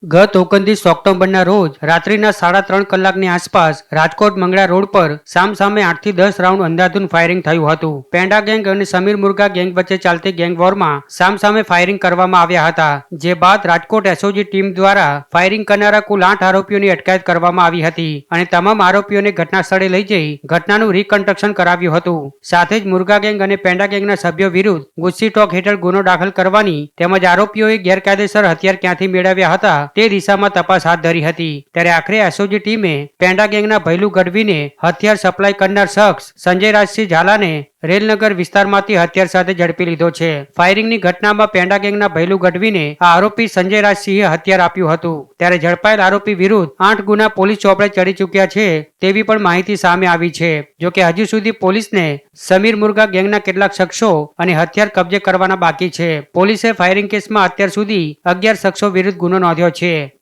ગત 29 ઓક્ટોબરના રોજ રાત્રિના 3:30 કલાકની આસપાસ રાજકોટ મંગળા રોડ પર સામસામે 8 થી 10 રાઉન્ડ અંધાધૂંધ ફાયરિંગ થયું હતું. પેંડા ગેંગ અને સમીર મુર્ગા ગેંગ વચ્ચે ચાલતી ગેંગ વોરમાં સામસામે ફાયરિંગ કરવામાં આવ્યા હતા. જે બાદ રાજકોટ એસઓજી ટીમ દ્વારા ફાયરિંગ કરનારા કુલ 8 આરોપીઓની અટકાયત કરવામાં આવી હતી અને તમામ આરોપીઓને ઘટના સ્થળે લઈ જઈ ઘટનાનું રિકન્સ્ટ્રક્શન કરાવ્યું હતું. સાથે જ મુર્ગા ગેંગ અને પેંડા ગેંગના સભ્યો વિરુદ્ધ ગુસ્સી ટોક હેઠળ ગુનો દાખલ કરવાની તેમજ આરોપીઓએ ગેરકાયદેસર હથિયાર ક્યાંથી મેળવ્યા હતા તે દિશામાં તપાસ હાથ ધરી હતી. ત્યારે આખરે એસઓજી ટીમે પેંડા ગેંગના ભૈલુ ગઢવીને હથિયાર સપ્લાય કરનાર શખ્સ સંજય રાજસિંહ ઝાલાને રેલનગર વિસ્તારમાંથી હથિયાર સાથે ઝડપી લીધો છે. ફાયરિંગની ઘટનામાં પેંડા ગેંગના ભૈલુ ગઢવીને આ આરોપી સંજય રાજસિંહે હથિયાર આપ્યું હતું. ત્યારે ઝડપાયેલ આરોપી વિરુદ્ધ 8 ગુના પોલીસ ચોપડે ચડી ચૂક્યા છે તેવી પણ માહિતી સામે આવી છે. જોકે હજુ સુધી પોલીસને સમીર મુર્ગા ગેંગના કેટલાક શખ્સો અને હથિયાર કબજે કરવાના બાકી છે. પોલીસે ફાયરિંગ કેસમાં અત્યાર સુધી 11 શખ્સો વિરુદ્ધ ગુનો નોંધ્યો છે.